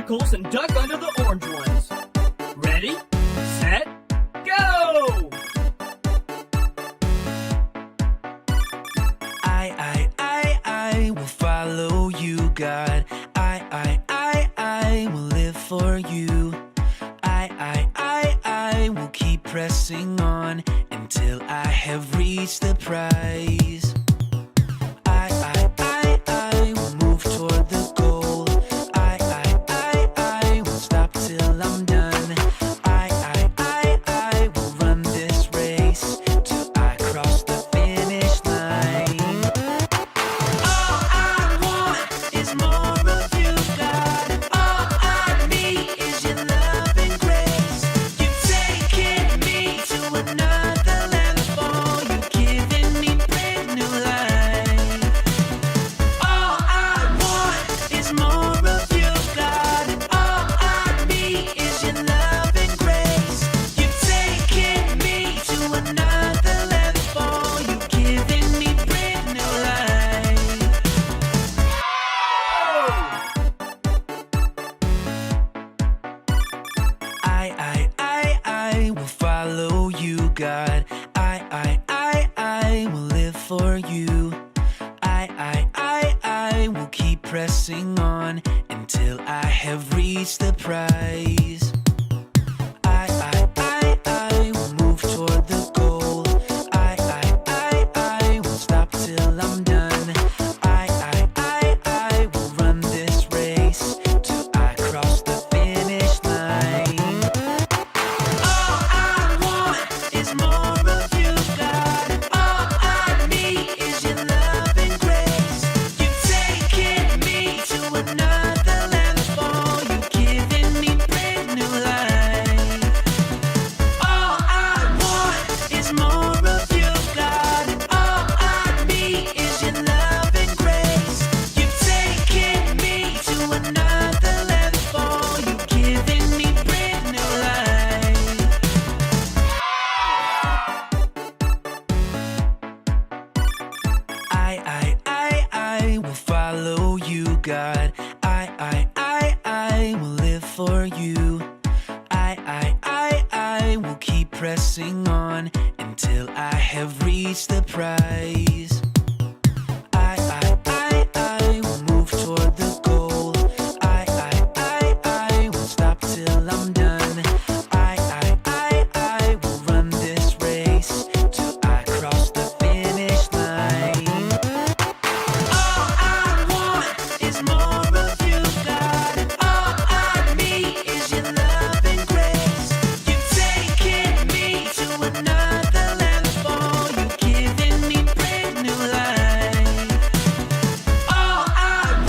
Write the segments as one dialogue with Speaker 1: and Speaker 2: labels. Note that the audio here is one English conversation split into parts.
Speaker 1: tentacles and duck under the orange ones. Ready, set, go!
Speaker 2: I will follow you, God. I will live for you. I will keep pressing on until I have reached the prize. I will move toward the goal. I won't stop till I'm done. I will run this race till I cross the finish line. All I want is more of you, God. All I need is your love and grace. You've taken me to another level. You've given me brand new life. All I want is more of you, God. All I need is your love and grace. You've taken me to another level. You've given me brand new life. I will follow you, God. I will live for you. I will keep pressing on until I have reached the prize. I will move toward the goal. I won't stop till I'm done. I will run this race till I cross the finish line. All I want is more of you, God. All I need is your love and grace. You've taken me to another level. You've given me brand new life. All I want is more of you, God. All I need is your love and grace. You've taken me to another level. You've given me brand new life. I will follow you, God. I will live for you. I will keep pressing on until I have reached the prize. I will move toward the goal. I won't stop till I'm done. I will run this race till I cross the finish line. All I want is more of you, God. All I need is your love and grace. You've taken me to another level. You've given me brand new life. All I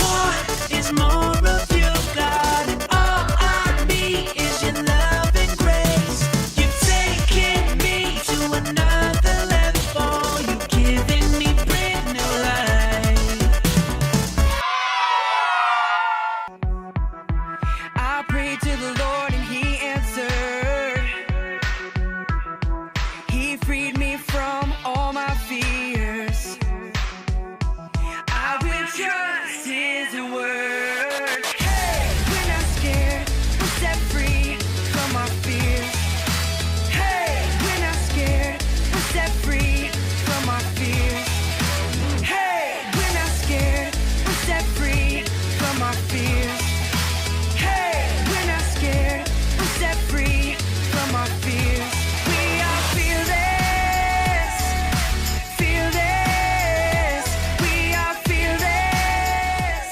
Speaker 2: want is more of you, God. All I need is your love and grace. You've taken me to another level. You've given me brand new life. I prayed to the Lord and He answered. He freed me from all my fears. I will trust His word. Hey, when I'm scared, I'm set free from my fears. Hey, when I'm scared, I'm set free from my fears. Hey, when I'm scared, I'm set free from my fears. Hey, when I'm scared, I'm set free from my fears. We are fearless, fearless. We are fearless.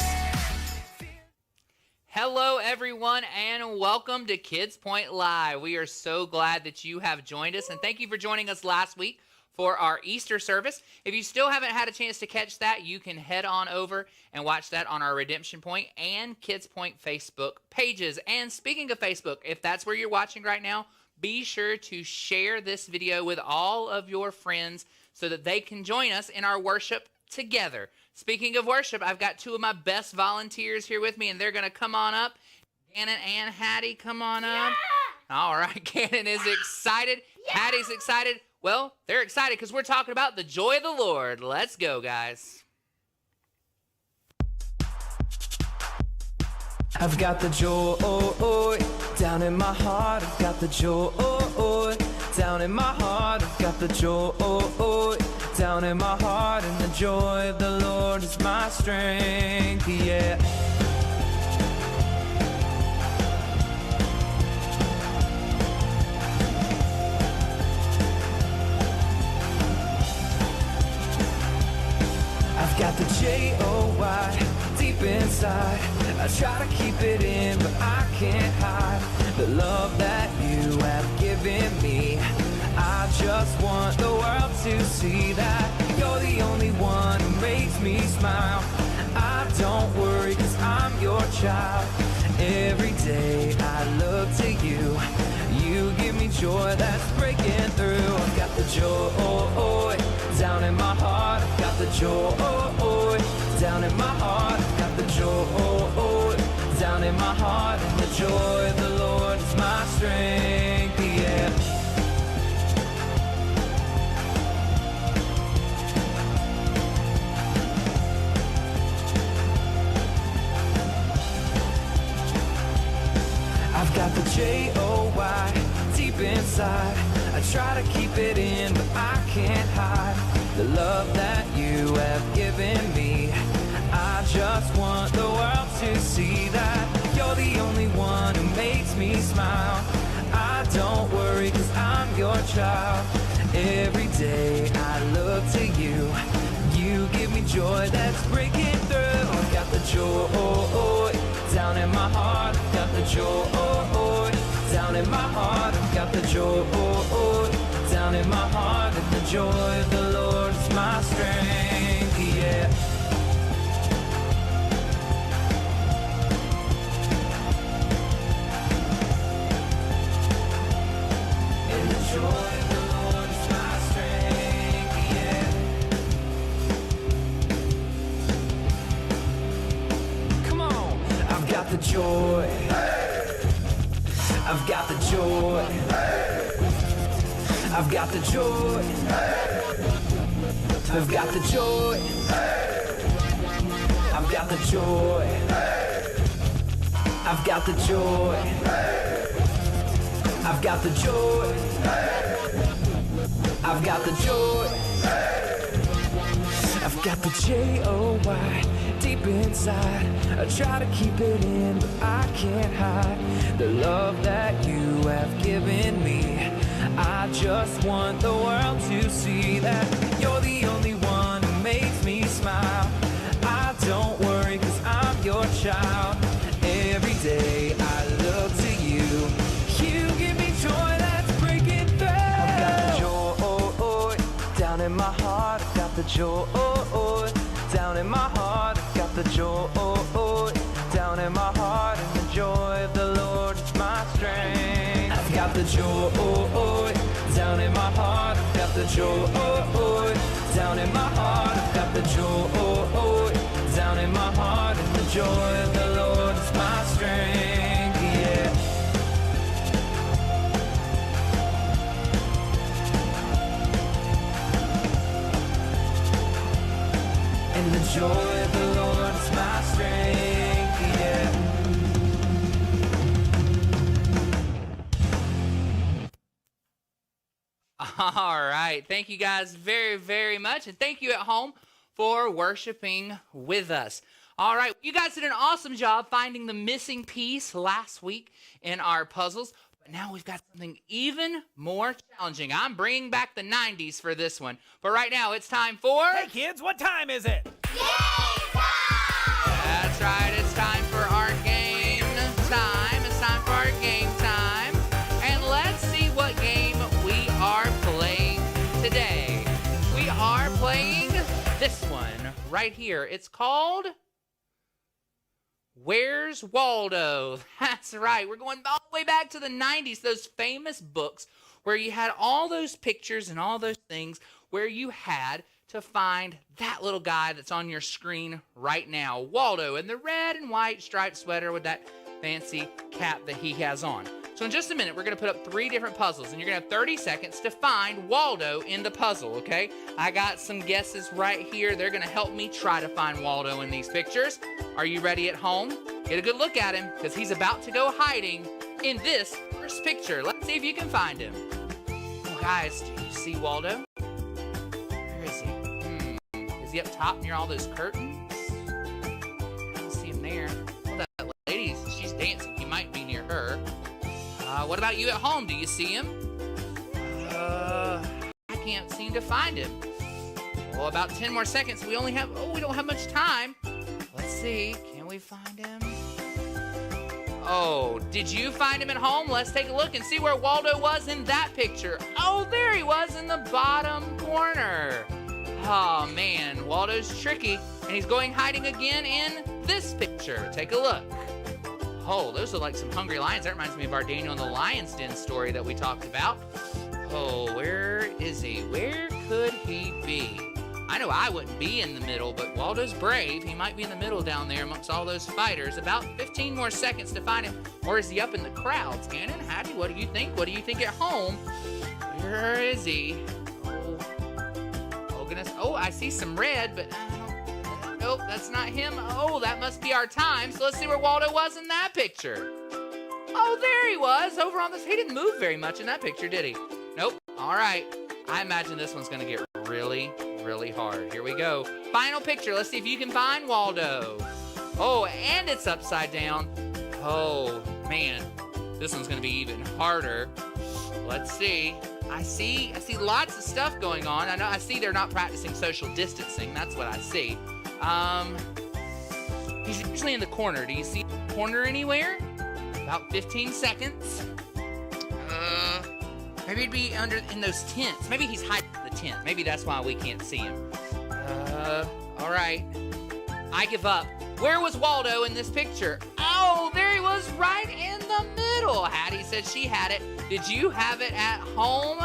Speaker 3: Hello, everyone, and welcome to Kids Point Live. We are so glad that you have joined us, and thank you for joining us last week for our Easter service. If you still haven't had a chance to catch that, you can head on over and watch that on our Redemption Point and Kids Point Facebook pages. And speaking of Facebook, if that's where you're watching right now, be sure to share this video with all of your friends so that they can join us in our worship together. Speaking of worship, I've got two of my best volunteers here with me, and they're going to come on up. Gannon and Hattie, come on up. All right, Gannon is excited. Hattie's excited. Well, they're excited because we're talking about the joy of the Lord. Let's go, guys.
Speaker 2: I've got the joy down in my heart. I've got the joy down in my heart. I've got the joy down in my heart. And the joy of the Lord is my strength, yeah. I've got the J-O-Y deep inside. I try to keep it in, but I can't hide the love that you have given me. I just want the world to see that you're the only one who makes me smile. I don't worry, 'cause I'm your child. Every day I look to you. You give me joy that's breaking through. I've got the joy down in my heart. I've got the joy down in my heart. I've got the joy down in my heart. And the joy of the Lord is my strength, yeah. I've got the J-O-Y deep inside. I try to keep it in, but I can't hide the love that you have given me. I just want the world to see that you're the only one who makes me smile. I don't worry, 'cause I'm your child. Every day I look to you. You give me joy that's breaking through. I've got the joy down in my heart. I've got the joy down in my heart. I've got the joy down in my heart. And the joy of the Lord is my strength, yeah. And the joy of the Lord is my strength, yeah. Come on. I've got the joy. I've got the joy. I've got the joy. I've got the joy. I've got the joy. I've got the joy. I've got the joy. I've got the joy. I've got the J-O-Y deep inside. I try to keep it in, but I can't hide the love that you have given me. I just want the world to see that you're the only one who makes me smile. I don't worry, 'cause I'm your child. Every day I look to you. You give me joy that's breaking through. I've got the joy down in my heart. I've got the joy down in my heart. I've got the joy down in my heart. And the joy of the Lord is my strength. I've got the joy down in my heart. I've got the joy down in my heart. I've got the joy down in my heart. And the joy of the Lord is my strength, yeah. And the joy of the Lord is my strength, yeah.
Speaker 3: All right. Thank you guys very, very much. And thank you at home for worshiping with us. All right. You guys did an awesome job finding the missing piece last week in our puzzles. But now we've got something even more challenging. I'm bringing back the 90s for this one. But right now it's time for...
Speaker 1: Hey kids, what time is it?
Speaker 3: That's right. It's time for our game time. It's time for our game time. And let's see what game we are playing today. We are playing this one right here. It's called Where's Waldo? That's right. We're going all the way back to the 90s, those famous books where you had all those pictures and all those things where you had to find that little guy that's on your screen right now, Waldo, in the red and white striped sweater with that fancy cap that he has on. So in just a minute, we're going to put up 3 different puzzles, and you're going to have 30 seconds to find Waldo in the puzzle, okay? I got some guesses right here. They're going to help me try to find Waldo in these pictures. Are you ready at home? get a good look at him because he's about to go hiding in this first picture. Let's see if you can find him. Oh, guys, do you see Waldo? Where is he? Is he up top near all those curtains? I don't see him there. Oh, that lady, she's dancing. He might be near her. What about you at home? Do you see him? I can't seem to find him. Well, about 10 more seconds. We don't have much time. Let's see. Can we find him? Oh, did you find him at home? Let's take a look and see where Waldo was in that picture. Oh, there he was in the bottom corner. Oh, man, Waldo's tricky, and he's going hiding again in this picture. Take a look. Oh, those are like some hungry lions. That reminds me of our Daniel in the Lion's Den story that we talked about. Oh, where is he? Where could he be? I know I wouldn't be in the middle, but Waldo's brave. He might be in the middle down there amongst all those fighters. About 15 more seconds to find him. Or is he up in the crowds? Gannon, Hattie, what do you think? What do you think at home? Where is he? Oh, goodness. Oh, I see some red, but nope, that's not him. Oh, that must be our time. So let's see where Waldo was in that picture. Oh, there he was over on this. He didn't move very much in that picture, did he? Nope. All right. I imagine this one's going to get really, really hard. Here we go. Final picture. Let's see if you can find Waldo. Oh, and it's upside down. Oh, man. This one's going to be even harder. Let's see. I see lots of stuff going on. I see they're not practicing social distancing. That's what I see. He's usually in the corner. Do you see the corner anywhere? About 15 seconds. Maybe he'd be in those tents. Maybe he's hiding in the tent. Maybe that's why we can't see him. All right. I give up. Where was Waldo in this picture? Oh, there he was right in the middle. Hattie said she had it. Did you have it at home?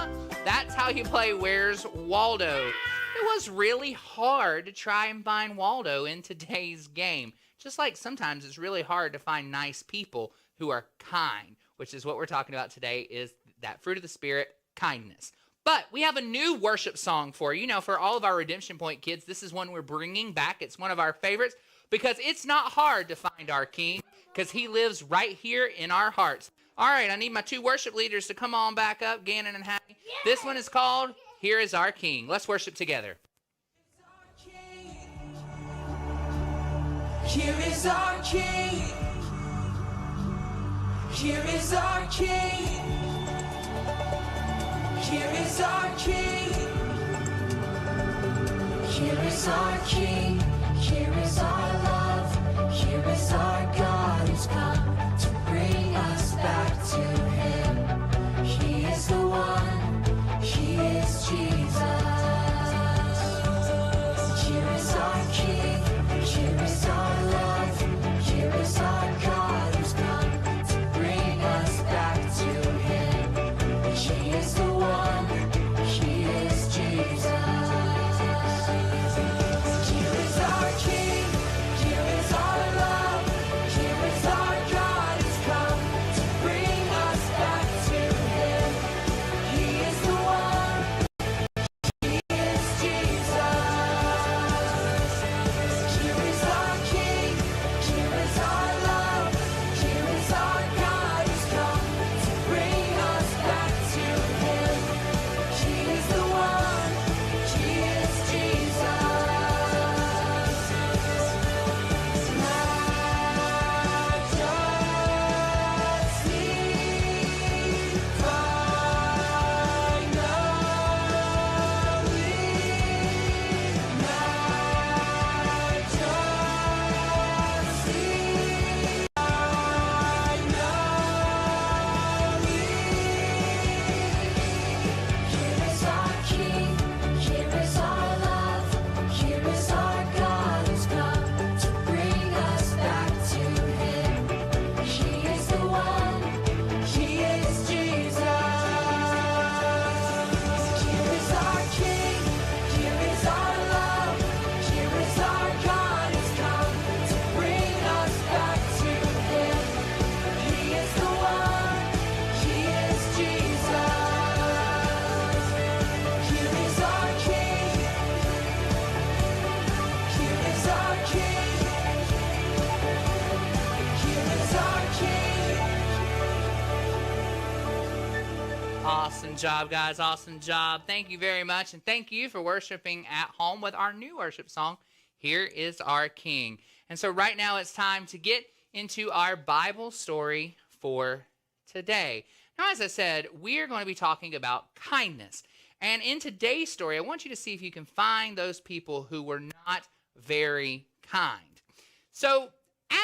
Speaker 3: That's how you play Where's Waldo. It was really hard to try and find Waldo in today's game. Just like sometimes it's really hard to find nice people who are kind, which is what we're talking about today, is that fruit of the Spirit, kindness. But we have a new worship song for you. You know, for all of our Redemption Point kids, this is one we're bringing back. It's one of our favorites because it's not hard to find our King because he lives right here in our hearts. All right, I need my two worship leaders to come on back up, Gannon and Hattie. This one is called Here Is Our King. Let's worship together.
Speaker 2: Here is our King. Here is our King. Here is our King. Here is our King. Here is our love. Here is our God who's come to bring us back to Him. He is the one. He is Jesus. Here is our King. Here is our love. Here is our God who's come to bring us back to Him. He is the one. He is Jesus. Here is our King. Here is our love. Here is our God who's come.
Speaker 3: Awesome job, guys. Awesome job. Thank you very much. And thank you for worshiping at home with our new worship song, Here is Our King. And so right now it's time to get into our Bible story for today. Now, as I said, we're going to be talking about kindness. And in today's story, I want you to see if you can find those people who were not very kind. So,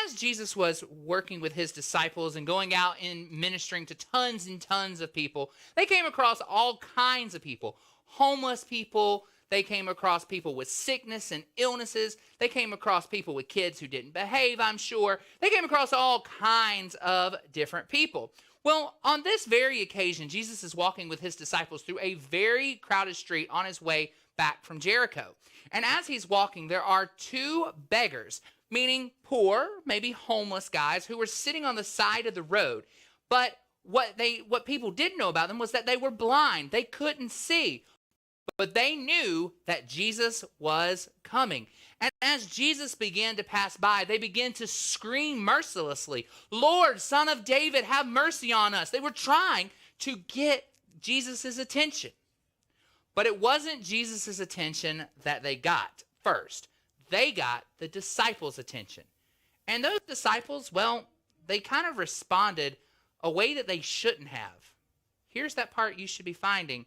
Speaker 3: as Jesus was working with his disciples and going out and ministering to tons and tons of people, they came across all kinds of people. Homeless people, they came across people with sickness and illnesses. They came across people with kids who didn't behave, I'm sure. They came across all kinds of different people. Well, on this very occasion, Jesus is walking with his disciples through a very crowded street on his way back from Jericho. And as he's walking, there are two beggars, meaning poor, maybe homeless guys who were sitting on the side of the road. But what people didn't know about them was that they were blind. They couldn't see. But they knew that Jesus was coming. And as Jesus began to pass by, they began to scream mercilessly, "Lord, Son of David, have mercy on us." They were trying to get Jesus' attention. But it wasn't Jesus' attention that they got first. They got the disciples' attention. And those disciples, well, they kind of responded a way that they shouldn't have. Here's that part you should be finding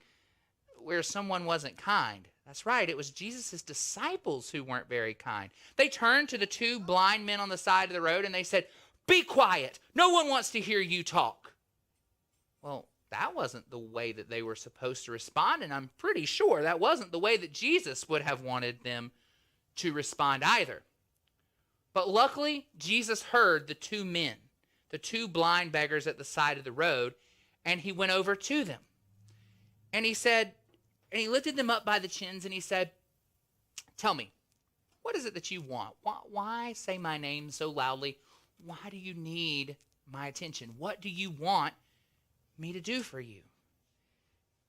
Speaker 3: where someone wasn't kind. That's right, it was Jesus' disciples who weren't very kind. They turned to the two blind men on the side of the road and they said, "Be quiet. No one wants to hear you talk." Well, that wasn't the way that they were supposed to respond, and I'm pretty sure that wasn't the way that Jesus would have wanted them to respond either. But luckily, Jesus heard the two men, the two blind beggars at the side of the road, and he went over to them. And he said, and he lifted them up by the chins and he said, "Tell me, what is it that you want? Why say my name so loudly? Why do you need my attention? What do you want me to do for you?"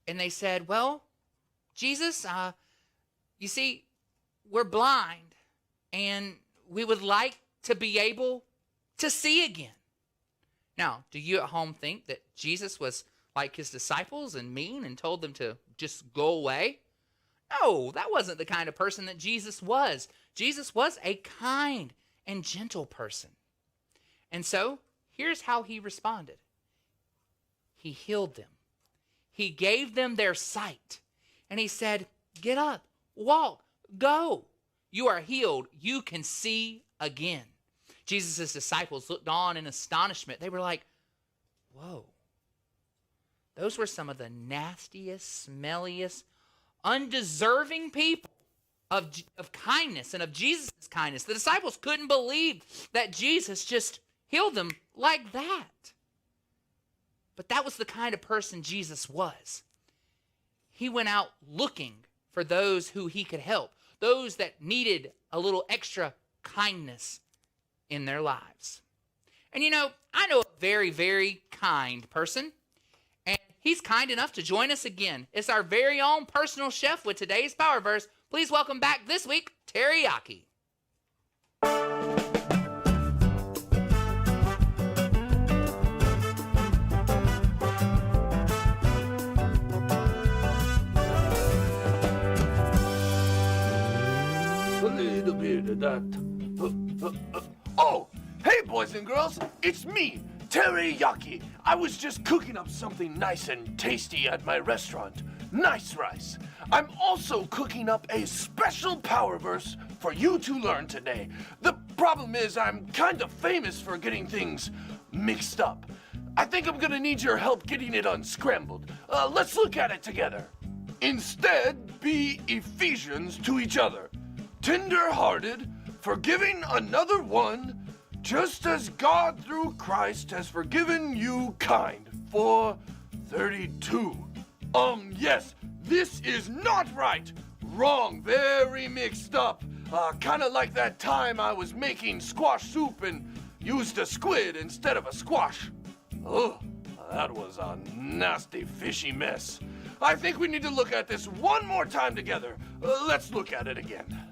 Speaker 3: And they said, "Well, Jesus, you see, we're blind and we would like to be able to see again." Now, do you at home think that Jesus was like his disciples and mean and told them to just go away? No, that wasn't the kind of person that Jesus was. Jesus was a kind and gentle person. And so, here's how he responded. He healed them. He gave them their sight. And he said, "Get up, walk, go. You are healed. You can see again." Jesus' disciples looked on in astonishment. They were like, "Whoa. Those were some of the nastiest, smelliest, undeserving people of kindness and of Jesus' kindness." The disciples couldn't believe that Jesus just healed them like that. But that was the kind of person Jesus was. He went out looking for those who he could help, those that needed a little extra kindness in their lives. And you know, I know a very, very kind person. And he's kind enough to join us again. It's our very own personal chef with today's Power Verse. Please welcome back this week, Teriyaki.
Speaker 4: A little bit of that. Oh, hey boys and girls, it's me, Teriyaki. I was just cooking up something nice and tasty at my restaurant, Nice Rice. I'm also cooking up a special power verse for you to learn today. The problem is I'm kind of famous for getting things mixed up. I think I'm gonna need your help getting it unscrambled. Let's look at it together. Instead, be Ephesians to each other, tender-hearted, forgiving another one, just as God through Christ has forgiven you kind. 4:32. Yes, this is not right. Wrong, very mixed up. Kinda like that time I was making squash soup and used a squid instead of a squash. Oh, that was a nasty fishy mess. I think we need to look at this one more time together. Let's look at it again.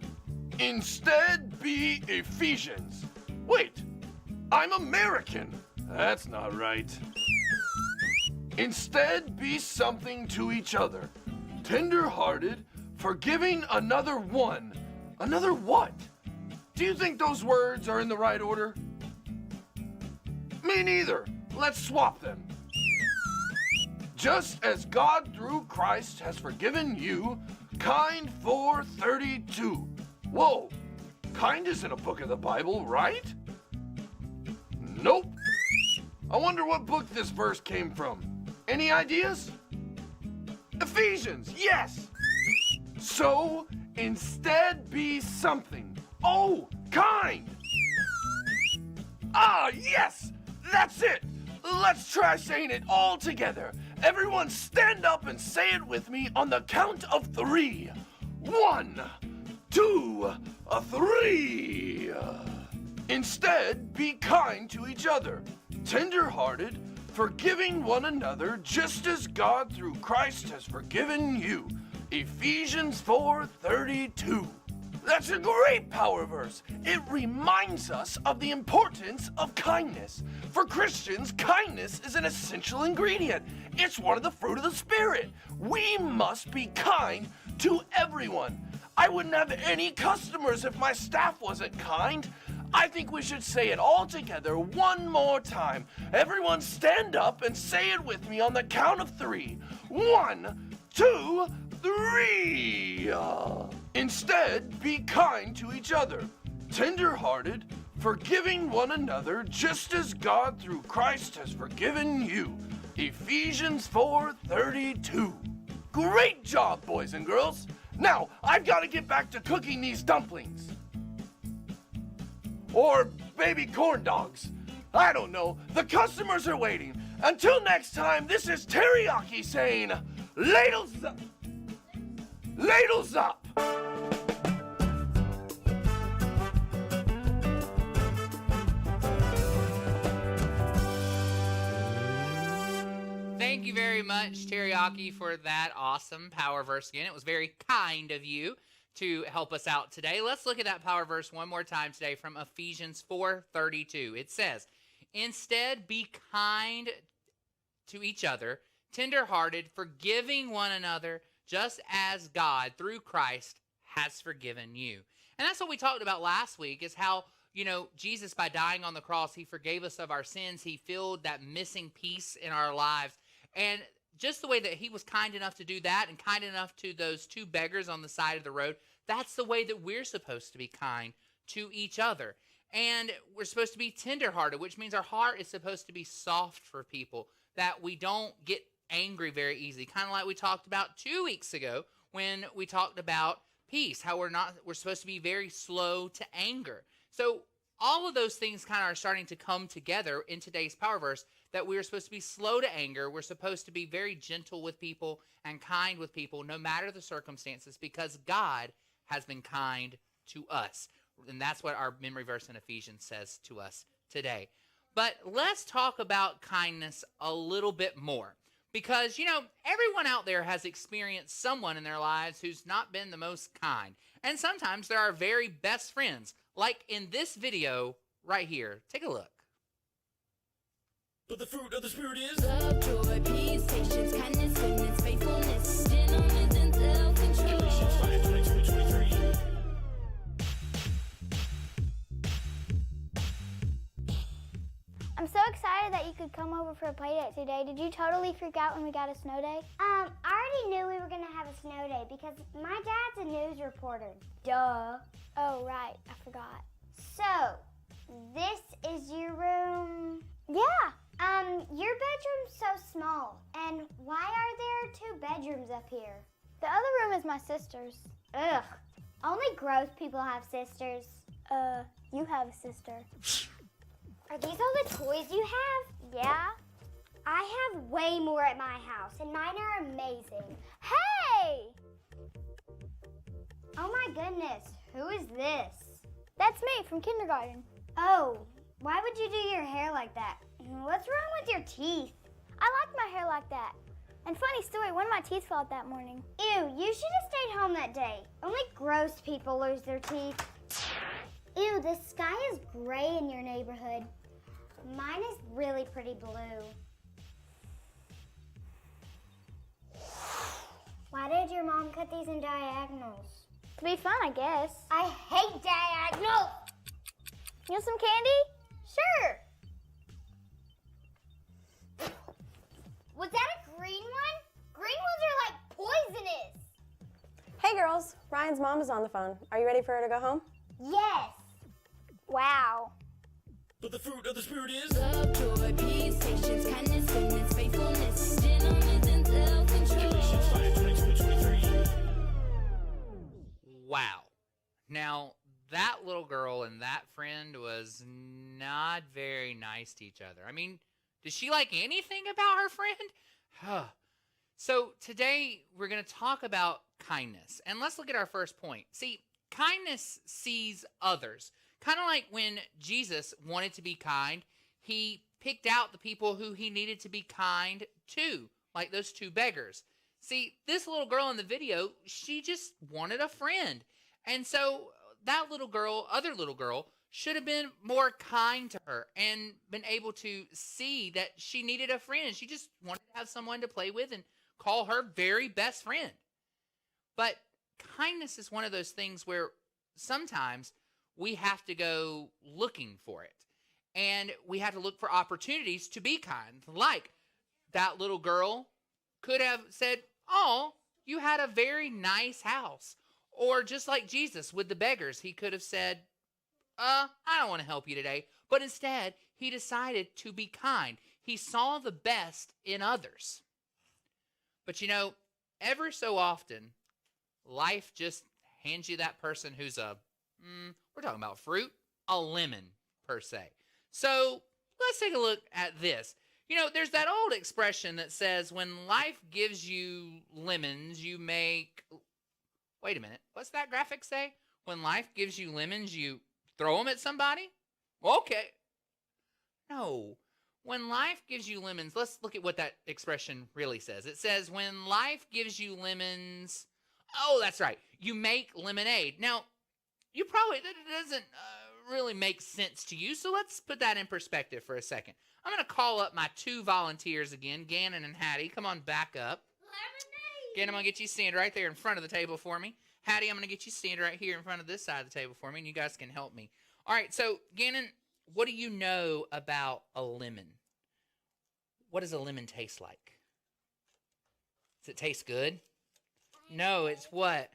Speaker 4: Instead, be Ephesians. Wait, I'm American. That's not right. Instead, be something to each other. Tender-hearted, forgiving another one. Another what? Do you think those words are in the right order? Me neither. Let's swap them. Just as God through Christ has forgiven you, kind 432. Whoa, kind isn't a book of the Bible, right? Nope. I wonder what book this verse came from. Any ideas? Ephesians, yes! So, instead be something. Oh, kind! Ah, yes! That's it! Let's try saying it all together. Everyone stand up and say it with me on the count of 3. 1, 2, 3. Instead, be kind to each other, tender-hearted, forgiving one another just as God through Christ has forgiven you. Ephesians 4:32. That's a great power verse. It reminds us of the importance of kindness. For Christians, kindness is an essential ingredient. It's one of the fruit of the Spirit. We must be kind to everyone. I wouldn't have any customers if my staff wasn't kind. I think we should say it all together one more time. Everyone stand up and say it with me on the count of 3. 1, 2, 3. Instead, be kind to each other, tender-hearted, forgiving one another just as God through Christ has forgiven you. Ephesians 4:32. Great job, boys and girls. Now, I've got to get back to cooking these dumplings. Or baby corn dogs. I don't know. The customers are waiting. Until next time, this is Teriyaki saying, ladles up. Ladles up.
Speaker 3: Thank you very much, Teriyaki, for that awesome power verse again. It was very kind of you to help us out today. Let's look at that power verse one more time today from Ephesians 4:32. It says, instead be kind to each other, tender-hearted, forgiving one another, just as God, through Christ, has forgiven you. And that's what we talked about last week, is how, Jesus, by dying on the cross, he forgave us of our sins. He filled that missing piece in our lives. And just the way that he was kind enough to do that and kind enough to those 2 beggars on the side of the road, that's the way that we're supposed to be kind to each other. And we're supposed to be tenderhearted, which means our heart is supposed to be soft for people, that we don't get angry very easily. Kind of like we talked about 2 weeks ago when we talked about peace, how we're supposed to be very slow to anger. So all of those things kind of are starting to come together in today's power verse, that we're supposed to be slow to anger. We're supposed to be very gentle with people and kind with people, no matter the circumstances, because God has been kind to us. And that's what our memory verse in Ephesians says to us today. But let's talk about kindness a little bit more. Because, everyone out there has experienced someone in their lives who's not been the most kind. And sometimes they're our very best friends, like in this video right here. Take a look.
Speaker 1: But the fruit of the Spirit is
Speaker 5: love, joy, peace, patience, kindness, goodness, faithfulness, gentleness, and self-control.
Speaker 1: Galatians 5:22-23.
Speaker 6: I'm so excited that you could come over for a play date today. Did you totally freak out when we got a snow day?
Speaker 7: I already knew we were gonna have a snow day because my dad's a news reporter. Duh.
Speaker 6: Oh, right. I forgot.
Speaker 7: So, this is your room?
Speaker 6: Yeah.
Speaker 7: Your bedroom's so small. And why are there 2 bedrooms up here?
Speaker 6: The other room is my sister's.
Speaker 7: Ugh. Only gross people have sisters.
Speaker 6: You have a sister.
Speaker 7: Are these all the toys you have?
Speaker 6: Yeah?
Speaker 7: I have way more at my house, and mine are amazing.
Speaker 6: Hey!
Speaker 7: Oh my goodness, who is this?
Speaker 6: That's me from kindergarten.
Speaker 7: Oh, why would you do your hair like that? What's wrong with your teeth?
Speaker 6: I like my hair like that. And funny story, one of my teeth fell out that morning.
Speaker 7: Ew, you should have stayed home that day. Only gross people lose their teeth. Ew, the sky is gray in your neighborhood. Mine is really pretty blue. Why did your mom cut these in diagonals?
Speaker 6: To be fun, I guess.
Speaker 7: I hate diagonals!
Speaker 6: You want some candy?
Speaker 7: Sure. Was that a green one? Green ones are like poisonous.
Speaker 8: Hey girls, Ryan's mom is on the phone. Are you ready for her to go home?
Speaker 7: Yes.
Speaker 6: Wow.
Speaker 1: But the fruit of the Spirit is.
Speaker 5: Love, joy, peace, patience, kindness, goodness, faithfulness, gentleness, and self-control.
Speaker 3: Wow. Now, that little girl and that friend was not very nice to each other. I mean, did she like anything about her friend? So today we're going to talk about kindness. And let's look at our first point. See, kindness sees others. Kind of like when Jesus wanted to be kind, he picked out the people who he needed to be kind to, like those two beggars. See, this little girl in the video, she just wanted a friend. And so that little girl, other little girl, should have been more kind to her and been able to see that she needed a friend. She just wanted to have someone to play with and call her very best friend. But kindness is one of those things where sometimes we have to go looking for it. And we have to look for opportunities to be kind. Like that little girl could have said, "Oh, you had a very nice house." Or just like Jesus with the beggars, he could have said, I don't want to help you today. But instead, he decided to be kind. He saw the best in others. But you know, ever so often, life just hands you that person who's we're talking about fruit, a lemon per se. So let's take a look at this. You know, there's that old expression that says when life gives you lemons, you make... Wait a minute. What's that graphic say? When life gives you lemons, you throw them at somebody? Okay. No. When life gives you lemons, let's look at what that expression really says. It says when life gives you lemons... Oh, that's right. You make lemonade. Now, you probably... That doesn't really make sense to you, so let's put that in perspective for a second. I'm going to call up my two volunteers again, Gannon and Hattie. Come on back up. Gannon, I'm going to get you stand right there in front of the table for me. Hattie, I'm going to get you stand right here in front of this side of the table for me, and you guys can help me. All right, so Gannon, what do you know about a lemon? What does a lemon taste like? Does it taste good? No, it's what?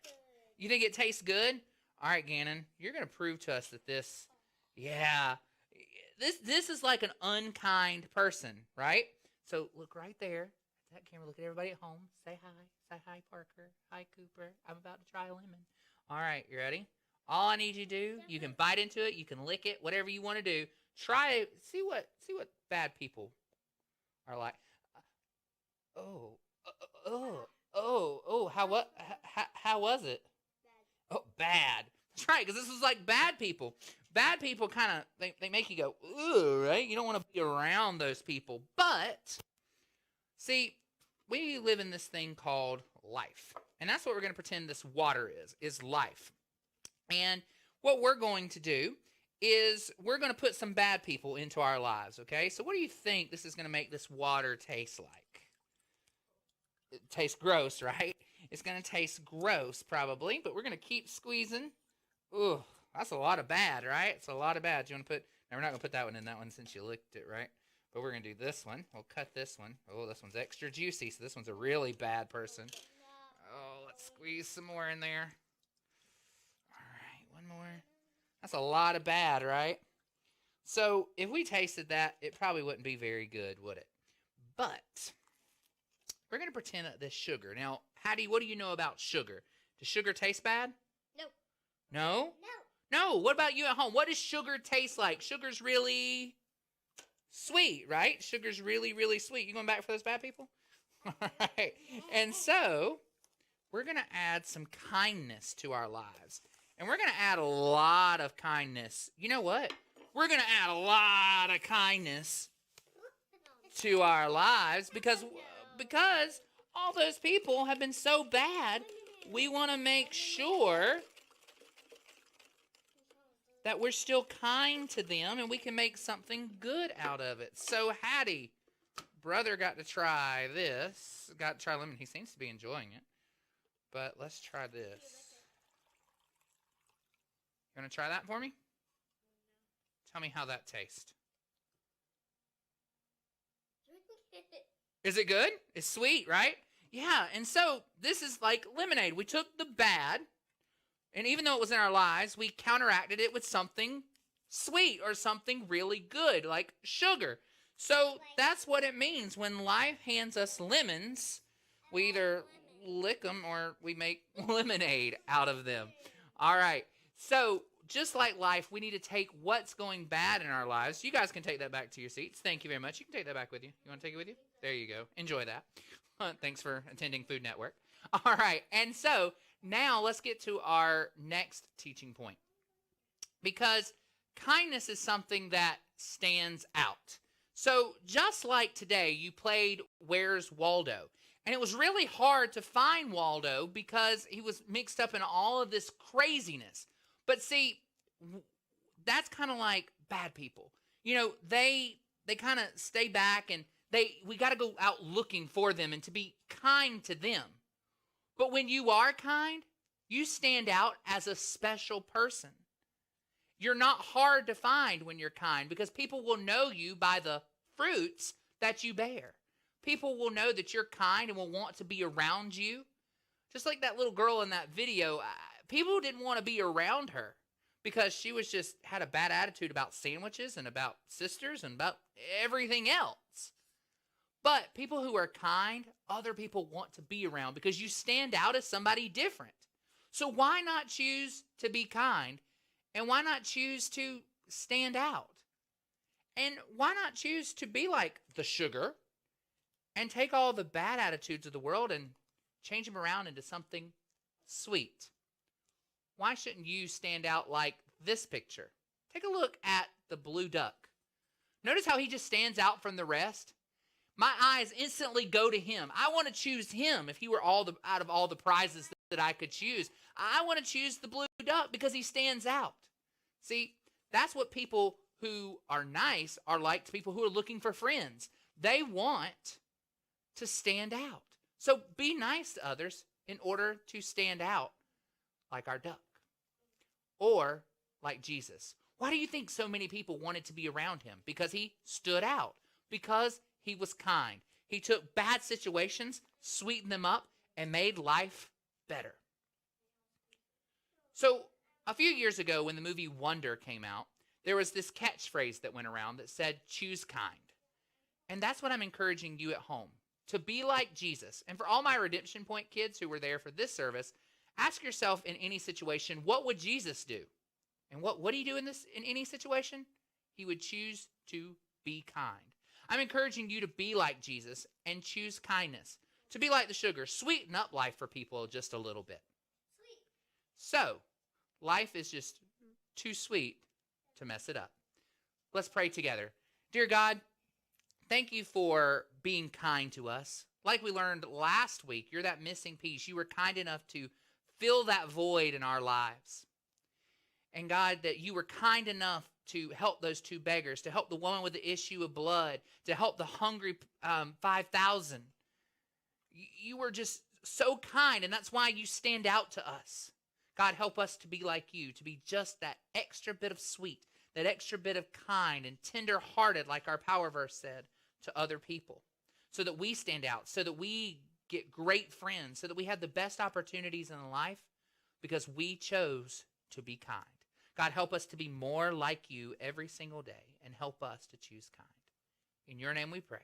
Speaker 3: You think it tastes good? All right, Gannon, you're going to prove to us that this, this is like an unkind person, right? So look right there. That camera, look at everybody at home. Say hi. Say hi, Parker. Hi, Cooper. I'm about to try a lemon. All right, you ready? All I need you to do, you can bite into it, you can lick it, whatever you want to do. Try it. See what bad people are like. How was it? Bad. Oh, bad. That's right, because this was like bad people. Bad people kind of, they make you go, ooh, right? You don't want to be around those people. But, see, we live in this thing called life. And that's what we're going to pretend this water is life. And what we're going to do is we're going to put some bad people into our lives, okay? So what do you think this is going to make this water taste like? It tastes gross, right? It's going to taste gross, probably, but we're going to keep squeezing. Ooh, that's a lot of bad, right? It's a lot of bad. You want to put... Now, we're not going to put that one in that one since you licked it, right? But we're going to do this one. We'll cut this one. Oh, this one's extra juicy, so this one's a really bad person. Oh, let's squeeze some more in there. All right, one more. That's a lot of bad, right? So, if we tasted that, it probably wouldn't be very good, would it? But... we're going to pretend that this sugar. Now, Hattie, what do you know about sugar? Does sugar taste bad?
Speaker 7: No.
Speaker 3: No? No. What about you at home? What does sugar taste like? Sugar's really sweet, right? Sugar's really, really sweet. You going back for those bad people? All right. And so, we're going to add some kindness to our lives. And we're going to add a lot of kindness. You know what? We're going to add a lot of kindness to our lives because all those people have been so bad, we want to make sure that we're still kind to them and we can make something good out of it. So, Hattie, brother got to try this. Got to try lemon. He seems to be enjoying it. but let's try this. You want to try that for me? Tell me how that tastes. Is it good? It's sweet, right? Yeah, and so this is like lemonade. We took the bad, and even though it was in our lives, we counteracted it with something sweet or something really good, like sugar. So that's what it means when life hands us lemons. We either lick them or we make lemonade out of them. All right. So just like life, we need to take what's going bad in our lives. You guys can take that back to your seats. Thank you very much. You can take that back with you. You want to take it with you? There you go. Enjoy that. Thanks for attending Food Network. All right. And so now let's get to our next teaching point. Because kindness is something that stands out. So just like today, you played Where's Waldo? And it was really hard to find Waldo because he was mixed up in all of this craziness. But see, that's kind of like bad people. You know, they kind of stay back and we got to go out looking for them and to be kind to them. But when you are kind, you stand out as a special person. You're not hard to find when you're kind because people will know you by the fruits that you bear. People will know that you're kind and will want to be around you. Just like that little girl in that video, people didn't want to be around her because she was just had a bad attitude about sandwiches and about sisters and about everything else. But people who are kind, other people want to be around because you stand out as somebody different. So why not choose to be kind? And why not choose to stand out? And why not choose to be like the sugar and take all the bad attitudes of the world and change them around into something sweet? Why shouldn't you stand out like this picture? Take a look at the blue duck. Notice how he just stands out from the rest? My eyes instantly go to him. I want to choose him if he were out of all the prizes that I could choose. I want to choose the blue duck because he stands out. See, that's what people who are nice are like to people who are looking for friends. They want to stand out. So be nice to others in order to stand out like our duck or like Jesus. Why do you think so many people wanted to be around him? Because he stood out. Because he was kind. He took bad situations, sweetened them up, and made life better. So a few years ago when the movie Wonder came out, there was this catchphrase that went around that said, choose kind. And that's what I'm encouraging you at home, to be like Jesus. And for all my Redemption Point kids who were there for this service, ask yourself in any situation, what would Jesus do? And what would he do in any situation? He would choose to be kind. I'm encouraging you to be like Jesus and choose kindness. To be like the sugar, sweeten up life for people just a little bit. Sweet. So, life is just too sweet to mess it up. Let's pray together. Dear God, thank you for being kind to us. Like we learned last week, you're that missing piece. You were kind enough to fill that void in our lives. And God, that you were kind enough to help those two beggars, to help the woman with the issue of blood, to help the hungry 5,000. You were just so kind, and that's why you stand out to us. God, help us to be like you, to be just that extra bit of sweet, that extra bit of kind and tender-hearted, like our power verse said, to other people, so that we stand out, so that we get great friends, so that we have the best opportunities in life because we chose to be kind. God, help us to be more like you every single day and help us to choose kind. In your name we pray.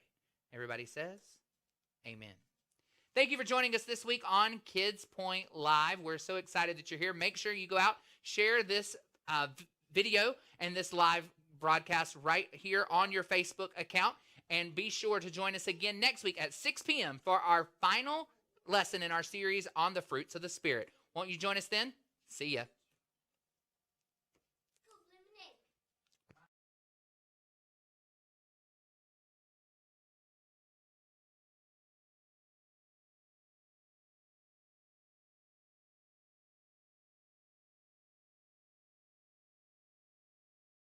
Speaker 3: Everybody says, amen. Thank you for joining us this week on Kids Point Live. We're so excited that you're here. Make sure you go out, share this video and this live broadcast right here on your Facebook account. And be sure to join us again next week at 6 p.m. for our final lesson in our series on the fruits of the Spirit. Won't you join us then? See ya.